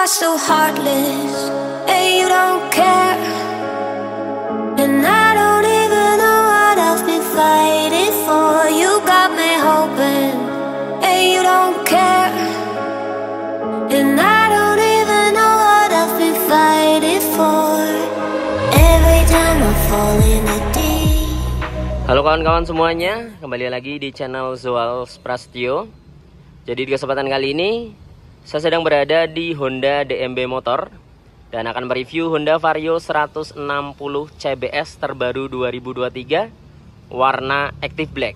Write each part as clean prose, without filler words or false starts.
are so heartless, and you don't care. And I don't even know what I've been fighting for. You got me hoping, and you don't care. And I don't even know what I've been fighting for. Every time I fall in the deep. Halo kawan-kawan semuanya, kembali lagi di channel Zoal Prastio. Jadi di kesempatan kali ini saya sedang berada di Honda DMB Motor dan akan mereview Honda Vario 160 CBS terbaru 2023 warna Active Black.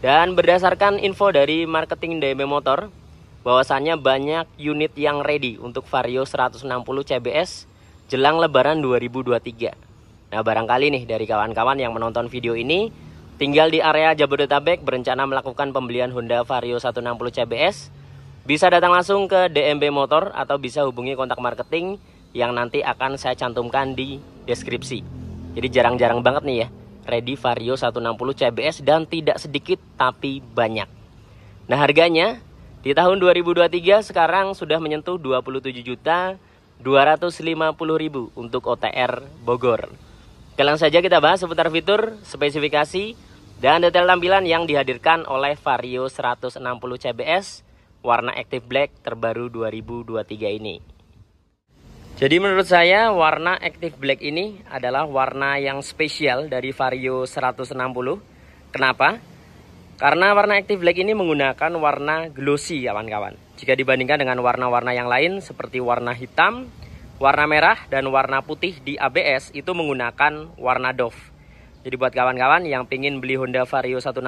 Dan berdasarkan info dari marketing DMB Motor, bahwasannya banyak unit yang ready untuk Vario 160 CBS jelang Lebaran 2023. Nah, barangkali nih dari kawan-kawan yang menonton video ini tinggal di area Jabodetabek berencana melakukan pembelian Honda Vario 160 CBS, bisa datang langsung ke DMB Motor atau bisa hubungi kontak marketing yang nanti akan saya cantumkan di deskripsi. Jadi jarang-jarang banget nih ya ready Vario 160 CBS dan tidak sedikit tapi banyak. Nah, harganya di tahun 2023 sekarang sudah menyentuh 27.250.000 untuk OTR Bogor. Langsung saja kita bahas seputar fitur, spesifikasi, dan detail tampilan yang dihadirkan oleh Vario 160 CBS warna Active Black terbaru 2023 ini. Jadi menurut saya warna Active Black ini adalah warna yang spesial dari Vario 160. Kenapa? Karena warna Active Black ini menggunakan warna glossy kawan-kawan. Jika dibandingkan dengan warna-warna yang lain seperti warna hitam, warna merah, dan warna putih di ABS itu menggunakan warna doff. Jadi buat kawan-kawan yang ingin beli Honda Vario 160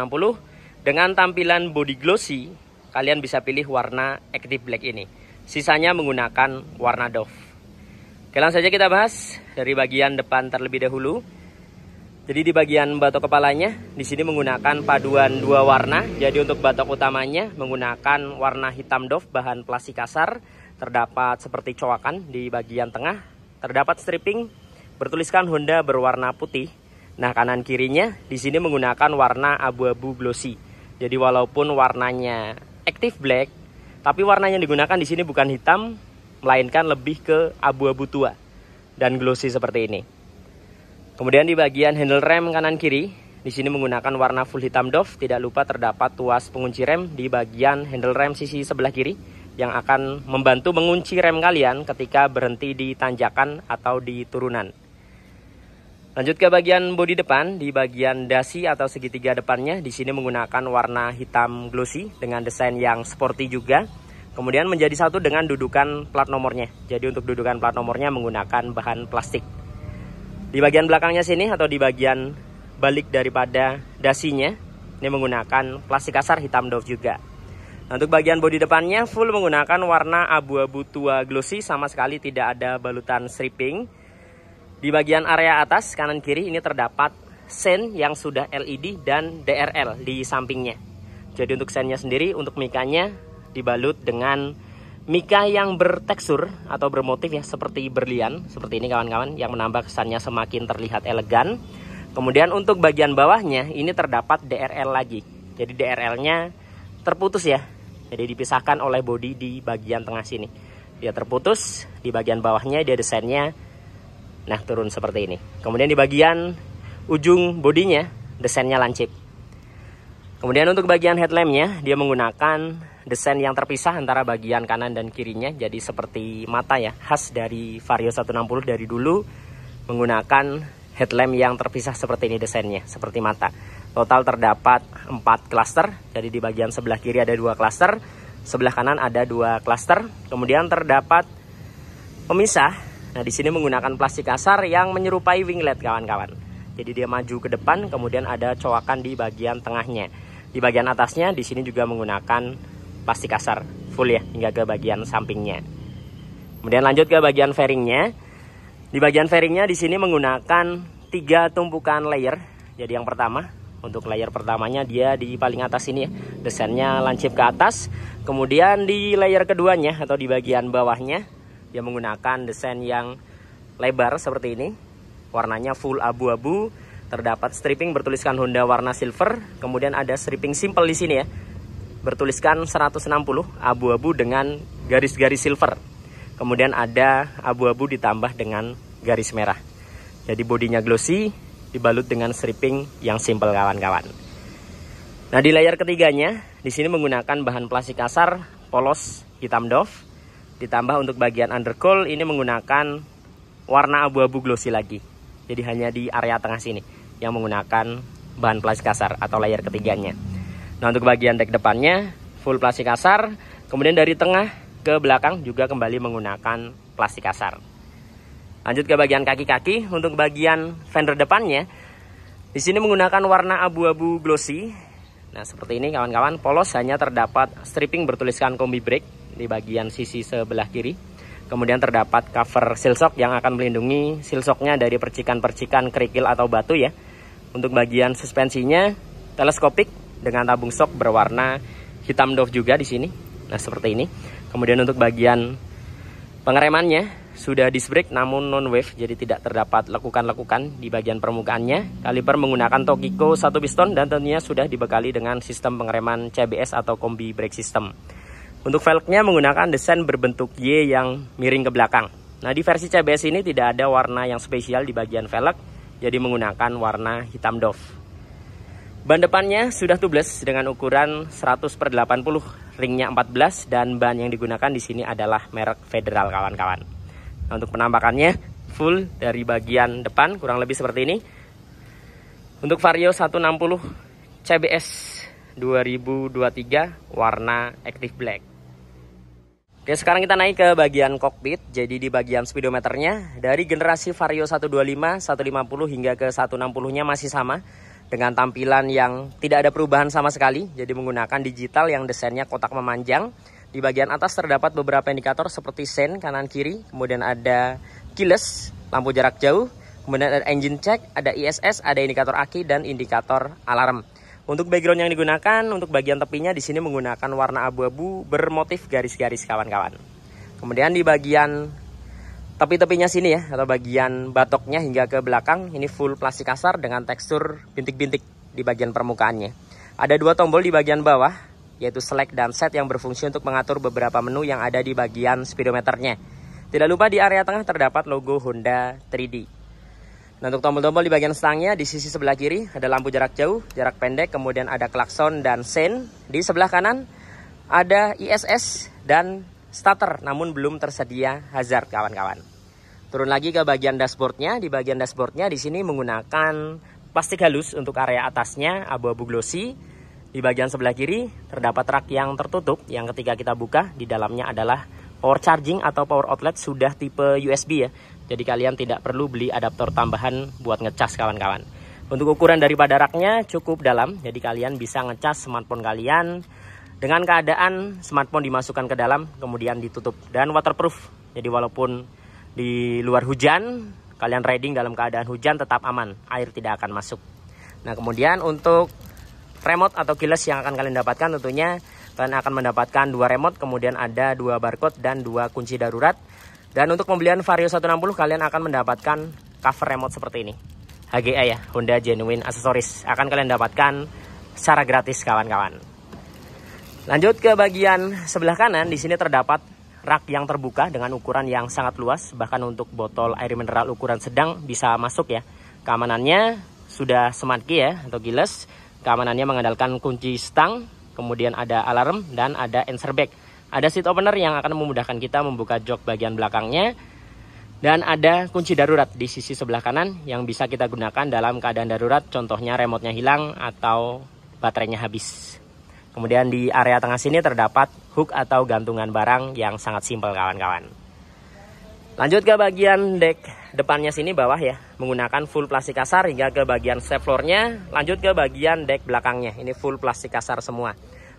dengan tampilan body glossy, kalian bisa pilih warna Active Black ini. Sisanya menggunakan warna doff. Oke, langsung saja kita bahas dari bagian depan terlebih dahulu. Jadi di bagian batok kepalanya di sini menggunakan paduan dua warna. Jadi untuk batok utamanya menggunakan warna hitam doff bahan plastik kasar. Terdapat seperti coakan di bagian tengah. Terdapat stripping bertuliskan Honda berwarna putih. Nah, kanan kirinya di sini menggunakan warna abu-abu glossy. Jadi walaupun warnanya Active Black, tapi warna yang digunakan di sini bukan hitam, melainkan lebih ke abu-abu tua dan glossy seperti ini. Kemudian di bagian handle rem kanan kiri, di sini menggunakan warna full hitam doff. Tidak lupa terdapat tuas pengunci rem di bagian handle rem sisi sebelah kiri yang akan membantu mengunci rem kalian ketika berhenti di tanjakan atau di turunan. Lanjut ke bagian bodi depan, di bagian dasi atau segitiga depannya di sini menggunakan warna hitam glossy dengan desain yang sporty juga. Kemudian menjadi satu dengan dudukan plat nomornya. Jadi untuk dudukan plat nomornya menggunakan bahan plastik. Di bagian belakangnya sini atau di bagian balik daripada dasinya ini menggunakan plastik kasar hitam doff juga. Nah, untuk bagian bodi depannya full menggunakan warna abu-abu tua glossy, sama sekali tidak ada balutan stripping. Di bagian area atas kanan kiri ini terdapat sen yang sudah LED dan DRL di sampingnya. Jadi untuk sennya sendiri, untuk mikanya dibalut dengan mika yang bertekstur atau bermotif ya seperti berlian seperti ini kawan-kawan, yang menambah kesannya semakin terlihat elegan. Kemudian untuk bagian bawahnya ini terdapat DRL lagi. Jadi DRL-nya terputus ya. Jadi dipisahkan oleh bodi di bagian tengah sini. Dia terputus, di bagian bawahnya dia desainnya nah turun seperti ini. Kemudian di bagian ujung bodinya desainnya lancip. Kemudian untuk bagian headlampnya dia menggunakan desain yang terpisah antara bagian kanan dan kirinya. Jadi seperti mata ya, khas dari Vario 160 dari dulu menggunakan headlamp yang terpisah seperti ini desainnya, seperti mata. Total terdapat 4 klaster. Jadi di bagian sebelah kiri ada 2 klaster, sebelah kanan ada 2 klaster. Kemudian terdapat pemisah. Nah, di sini menggunakan plastik kasar yang menyerupai winglet kawan-kawan. Jadi dia maju ke depan, kemudian ada coakan di bagian tengahnya. Di bagian atasnya di sini juga menggunakan plastik kasar full ya hingga ke bagian sampingnya. Kemudian lanjut ke bagian fairingnya. Di bagian fairingnya di sini menggunakan 3 tumpukan layer. Jadi yang pertama, untuk layer pertamanya dia di paling atas ini ya. Desainnya lancip ke atas. Kemudian di layer keduanya atau di bagian bawahnya dia menggunakan desain yang lebar seperti ini. Warnanya full abu-abu. Terdapat stripping bertuliskan Honda warna silver. Kemudian ada stripping simple di sini ya. Bertuliskan 160 abu-abu dengan garis-garis silver. kemudian ada abu-abu ditambah dengan garis merah. Jadi bodinya glossy, dibalut dengan stripping yang simple kawan-kawan. Nah, di layar ketiganya, di sini menggunakan bahan plastik kasar, polos, hitam doff. Ditambah untuk bagian undercoil ini menggunakan warna abu-abu glossy lagi. Jadi hanya di area tengah sini yang menggunakan bahan plastik kasar atau layar ketiganya. Nah, untuk bagian dek depannya full plastik kasar. Kemudian dari tengah ke belakang juga kembali menggunakan plastik kasar. Lanjut ke bagian kaki-kaki. Untuk bagian fender depannya, di sini menggunakan warna abu-abu glossy. Nah, seperti ini kawan-kawan. Polos, hanya terdapat stripping bertuliskan kombi brake di bagian sisi sebelah kiri. Kemudian terdapat cover seal shock yang akan melindungi seal shocknya dari percikan-percikan kerikil atau batu ya. Untuk bagian suspensinya teleskopik dengan tabung shock berwarna hitam doff juga di sini. Nah, seperti ini. Kemudian untuk bagian pengeremannya sudah disc brake namun non wave, jadi tidak terdapat lekukan-lekukan di bagian permukaannya. Kaliper menggunakan Tokiko 1 piston dan tentunya sudah dibekali dengan sistem pengereman CBS atau kombi brake system. Untuk velgnya menggunakan desain berbentuk Y yang miring ke belakang. Nah, di versi CBS ini tidak ada warna yang spesial di bagian velg, jadi menggunakan warna hitam doff. Ban depannya sudah tubeless dengan ukuran 100/80, ringnya 14 dan ban yang digunakan di sini adalah merek Federal kawan-kawan. Nah, untuk penampakannya full dari bagian depan kurang lebih seperti ini. Untuk Vario 160 CBS 2023 warna Active Black. Oke, sekarang kita naik ke bagian kokpit. Jadi di bagian speedometernya dari generasi Vario 125, 150 hingga ke 160-nya masih sama dengan tampilan yang tidak ada perubahan sama sekali. Jadi menggunakan digital yang desainnya kotak memanjang. Di bagian atas terdapat beberapa indikator seperti sen kanan kiri, kemudian ada keyless, lampu jarak jauh, kemudian ada engine check, ada ISS, ada indikator aki dan indikator alarm. Untuk background yang digunakan, untuk bagian tepinya di sini menggunakan warna abu-abu bermotif garis-garis kawan-kawan. Kemudian di bagian tepi-tepinya sini ya, atau bagian batoknya hingga ke belakang, ini full plastik kasar dengan tekstur bintik-bintik di bagian permukaannya. Ada 2 tombol di bagian bawah, yaitu select dan set yang berfungsi untuk mengatur beberapa menu yang ada di bagian speedometernya. Tidak lupa di area tengah terdapat logo Honda 3D. Nah, untuk tombol-tombol di bagian stangnya di sisi sebelah kiri ada lampu jarak jauh, jarak pendek, kemudian ada klakson dan sen. Di sebelah kanan ada ISS dan starter, namun belum tersedia hazard kawan-kawan. Turun lagi ke bagian dashboardnya. Di bagian dashboardnya di sini menggunakan plastik halus untuk area atasnya abu-abu glossy. Di bagian sebelah kiri terdapat rak yang tertutup yang ketika kita buka di dalamnya adalah power charging atau power outlet sudah tipe USB ya. Jadi kalian tidak perlu beli adaptor tambahan buat ngecas kawan-kawan. Untuk ukuran daripada raknya cukup dalam, jadi kalian bisa ngecas smartphone kalian dengan keadaan smartphone dimasukkan ke dalam kemudian ditutup dan waterproof. Jadi walaupun di luar hujan, kalian riding dalam keadaan hujan tetap aman, air tidak akan masuk. Nah, kemudian untuk remote atau keyless yang akan kalian dapatkan, tentunya kalian akan mendapatkan 2 remote, kemudian ada 2 barcode dan 2 kunci darurat. Dan untuk pembelian Vario 160 kalian akan mendapatkan cover remote seperti ini. HGA ya, Honda Genuine Accessories. Akan kalian dapatkan secara gratis kawan-kawan. Lanjut ke bagian sebelah kanan, di sini terdapat rak yang terbuka dengan ukuran yang sangat luas. Bahkan untuk botol air mineral ukuran sedang bisa masuk ya. Keamanannya sudah smart key ya atau keyless. Keamanannya mengandalkan kunci stang, kemudian ada alarm dan ada answer back. Ada seat opener yang akan memudahkan kita membuka jok bagian belakangnya. Dan ada kunci darurat di sisi sebelah kanan yang bisa kita gunakan dalam keadaan darurat. Contohnya remote-nya hilang atau baterainya habis. Kemudian di area tengah sini terdapat hook atau gantungan barang yang sangat simpel kawan-kawan. Lanjut ke bagian dek depannya sini bawah ya. Menggunakan full plastik kasar hingga ke bagian step floor-nya. Lanjut ke bagian dek belakangnya. Ini full plastik kasar semua.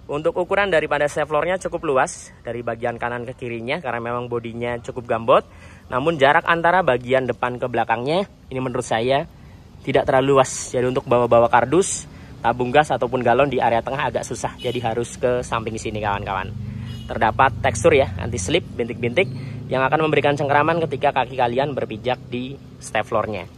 Untuk ukuran daripada step floor-nya cukup luas dari bagian kanan ke kirinya karena memang bodinya cukup gambot. Namun jarak antara bagian depan ke belakangnya ini menurut saya tidak terlalu luas. Jadi untuk bawa-bawa kardus, tabung gas ataupun galon di area tengah agak susah. Jadi harus ke samping sini kawan-kawan. Terdapat tekstur ya anti slip bintik-bintik yang akan memberikan cengkeraman ketika kaki kalian berpijak di step floor-nya.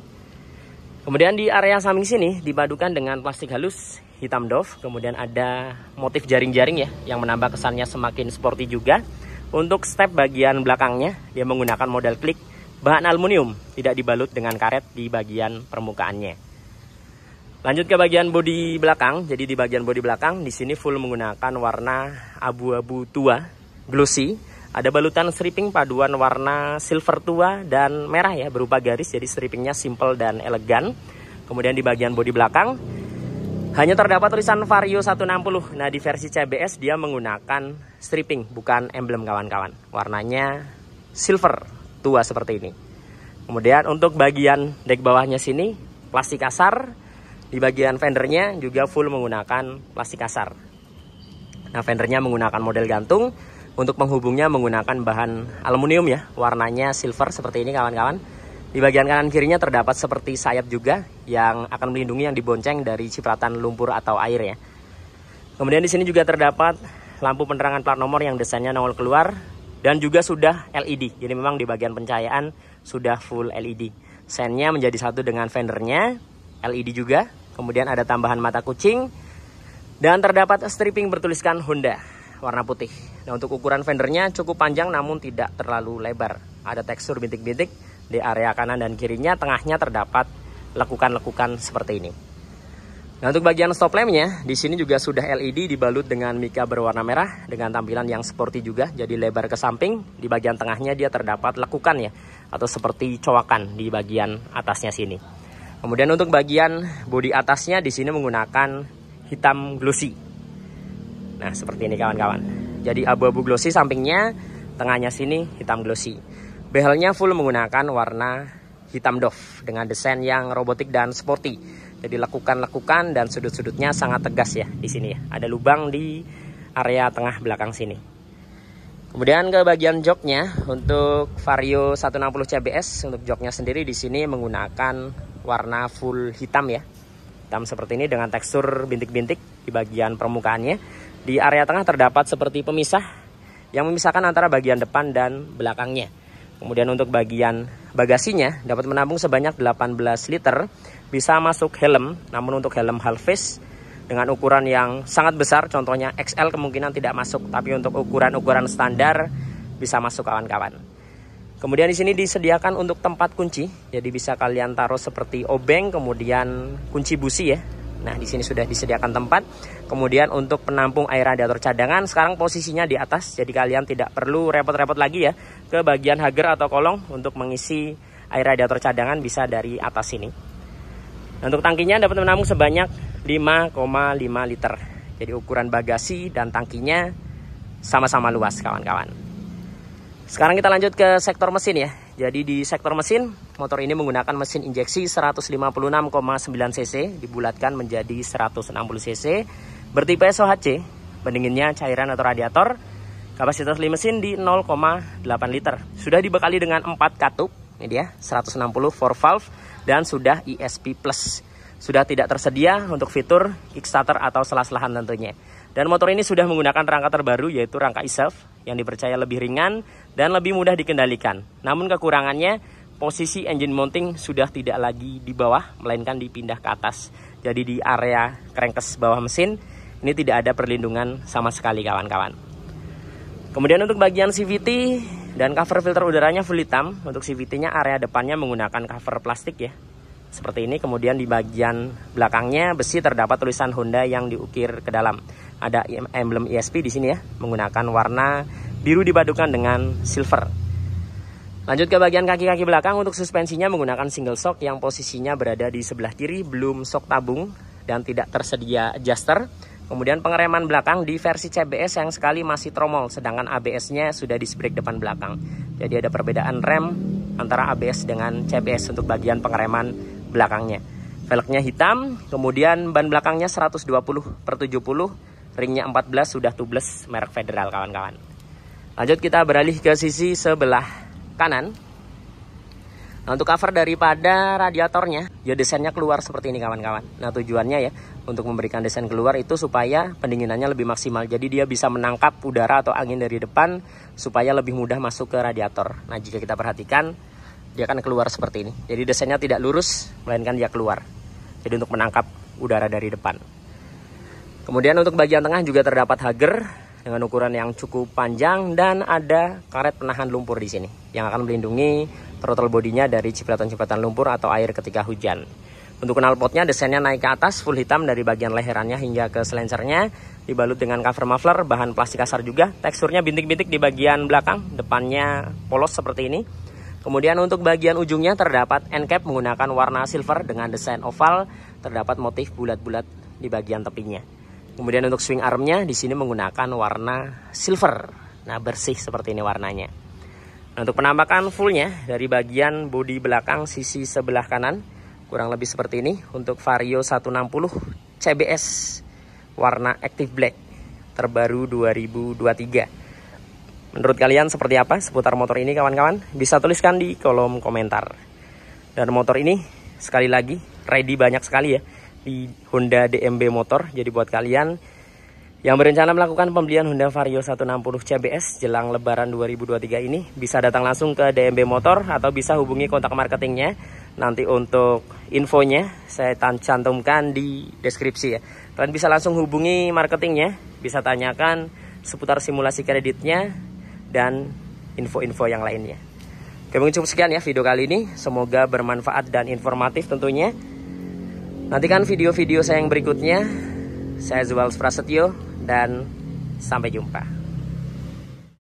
Kemudian di area samping sini dipadukan dengan plastik halus hitam doff, kemudian ada motif jaring-jaring ya yang menambah kesannya semakin sporty juga. Untuk step bagian belakangnya, dia menggunakan model klik bahan aluminium, tidak dibalut dengan karet di bagian permukaannya. Lanjut ke bagian bodi belakang. Jadi di bagian bodi belakang di sini full menggunakan warna abu-abu tua, glossy. Ada balutan stripping paduan warna silver tua dan merah ya, berupa garis. Jadi strippingnya simple dan elegan. Kemudian di bagian bodi belakang hanya terdapat tulisan Vario 160. Nah, di versi CBS dia menggunakan stripping, bukan emblem kawan-kawan. Warnanya silver tua seperti ini. Kemudian untuk bagian dek bawahnya sini plastik kasar. Di bagian fendernya juga full menggunakan plastik kasar. Nah, fendernya menggunakan model gantung. Untuk penghubungnya menggunakan bahan aluminium ya, warnanya silver seperti ini kawan-kawan. Di bagian kanan kirinya terdapat seperti sayap juga yang akan melindungi yang dibonceng dari cipratan lumpur atau air ya. Kemudian di sini juga terdapat lampu penerangan plat nomor yang desainnya nongol keluar dan juga sudah LED. Jadi memang di bagian pencahayaan sudah full LED. Sennya menjadi satu dengan fendernya, LED juga. Kemudian ada tambahan mata kucing dan terdapat stripping bertuliskan Honda warna putih. Nah, untuk ukuran fendernya cukup panjang namun tidak terlalu lebar. Ada tekstur bintik-bintik di area kanan dan kirinya, tengahnya terdapat lekukan-lekukan seperti ini. Nah, untuk bagian stop lampnya di sini juga sudah LED dibalut dengan mika berwarna merah dengan tampilan yang sporty juga, jadi lebar ke samping. Di bagian tengahnya dia terdapat lekukan ya, atau seperti cowakan di bagian atasnya sini. Kemudian untuk bagian bodi atasnya di sini menggunakan hitam glossy. Nah, seperti ini kawan-kawan. Jadi abu-abu glossy sampingnya, tengahnya sini hitam glossy. Behelnya full menggunakan warna hitam doff dengan desain yang robotik dan sporty. Jadi lekukan-lekukan dan sudut-sudutnya sangat tegas ya di sini ya. Ada lubang di area tengah belakang sini. Kemudian ke bagian joknya untuk Vario 160 CBS, untuk joknya sendiri di sini menggunakan warna full hitam ya. Hitam seperti ini dengan tekstur bintik-bintik di bagian permukaannya. Di area tengah terdapat seperti pemisah yang memisahkan antara bagian depan dan belakangnya. Kemudian untuk bagian bagasinya dapat menampung sebanyak 18 liter. Bisa masuk helm, namun untuk helm half face dengan ukuran yang sangat besar, contohnya XL kemungkinan tidak masuk, tapi untuk ukuran-ukuran standar bisa masuk kawan-kawan. Kemudian di sini disediakan untuk tempat kunci, jadi bisa kalian taruh seperti obeng, kemudian kunci busi ya. Nah, di sini sudah disediakan tempat. Kemudian untuk penampung air radiator cadangan sekarang posisinya di atas, jadi kalian tidak perlu repot-repot lagi ya ke bagian hager atau kolong untuk mengisi air radiator cadangan, bisa dari atas sini. Nah, untuk tangkinya dapat menampung sebanyak 5,5 liter. Jadi ukuran bagasi dan tangkinya sama-sama luas kawan-kawan. Sekarang kita lanjut ke sektor mesin ya. Jadi di sektor mesin, motor ini menggunakan mesin injeksi 156,9 cc dibulatkan menjadi 160 cc, bertipe SOHC, pendinginnya cairan atau radiator. Kapasitas mesin di 0,8 liter. Sudah dibekali dengan 4 katup, ini dia 160 4 valve dan sudah ESP Plus. Sudah tidak tersedia untuk fitur kickstarter atau selah-selahan tentunya. Dan motor ini sudah menggunakan rangka terbaru yaitu rangka eSelf yang dipercaya lebih ringan dan lebih mudah dikendalikan. Namun kekurangannya posisi engine mounting sudah tidak lagi di bawah melainkan dipindah ke atas. Jadi di area crankcase bawah mesin ini tidak ada perlindungan sama sekali kawan-kawan. Kemudian untuk bagian CVT dan cover filter udaranya full hitam. Untuk CVT-nya area depannya menggunakan cover plastik ya. Seperti ini. Kemudian di bagian belakangnya besi terdapat tulisan Honda yang diukir ke dalam. Ada emblem ESP di sini ya, menggunakan warna biru dipadukan dengan silver. Lanjut ke bagian kaki-kaki belakang. Untuk suspensinya menggunakan single shock yang posisinya berada di sebelah kiri, belum shock tabung dan tidak tersedia adjuster. Kemudian pengereman belakang di versi CBS yang sekali masih tromol, sedangkan ABS-nya sudah disc brake depan belakang. Jadi ada perbedaan rem antara ABS dengan CBS untuk bagian pengereman belakangnya. Velgnya hitam, kemudian ban belakangnya 120/70, ringnya 14, sudah tubeless merek Federal kawan-kawan. Lanjut kita beralih ke sisi sebelah kanan. Nah, untuk cover daripada radiatornya, ya desainnya keluar seperti ini kawan-kawan. Nah, tujuannya ya untuk memberikan desain keluar itu supaya pendinginannya lebih maksimal. Jadi dia bisa menangkap udara atau angin dari depan supaya lebih mudah masuk ke radiator. Nah, jika kita perhatikan dia akan keluar seperti ini. Jadi desainnya tidak lurus melainkan dia keluar. Jadi untuk menangkap udara dari depan. Kemudian untuk bagian tengah juga terdapat hager dengan ukuran yang cukup panjang dan ada karet penahan lumpur di sini yang akan melindungi throttle bodinya dari cipratan-cipratan lumpur atau air ketika hujan. Untuk knalpotnya desainnya naik ke atas full hitam dari bagian leherannya hingga ke selencernya, dibalut dengan cover muffler bahan plastik kasar juga. Teksturnya bintik-bintik di bagian belakang, depannya polos seperti ini. Kemudian untuk bagian ujungnya terdapat end cap menggunakan warna silver dengan desain oval, terdapat motif bulat-bulat di bagian tepinya. Kemudian untuk swing armnya di sini menggunakan warna silver. Nah, bersih seperti ini warnanya. Nah, untuk penampakan fullnya dari bagian bodi belakang sisi sebelah kanan kurang lebih seperti ini untuk Vario 160 CBS warna Active Black terbaru 2023. Menurut kalian seperti apa seputar motor ini kawan-kawan? Bisa tuliskan di kolom komentar. Dan motor ini sekali lagi ready banyak sekali ya di Honda DMB Motor. Jadi buat kalian yang berencana melakukan pembelian Honda Vario 160 CBS jelang Lebaran 2023 ini, bisa datang langsung ke DMB Motor atau bisa hubungi kontak marketingnya. Nanti untuk infonya saya cantumkan di deskripsi ya. Kalian bisa langsung hubungi marketingnya, bisa tanyakan seputar simulasi kreditnya dan info-info yang lainnya. Oke, mungkin cukup sekian ya video kali ini. Semoga bermanfaat dan informatif tentunya. Nantikan video-video saya yang berikutnya. Saya Zuwals Prasetyo dan sampai jumpa.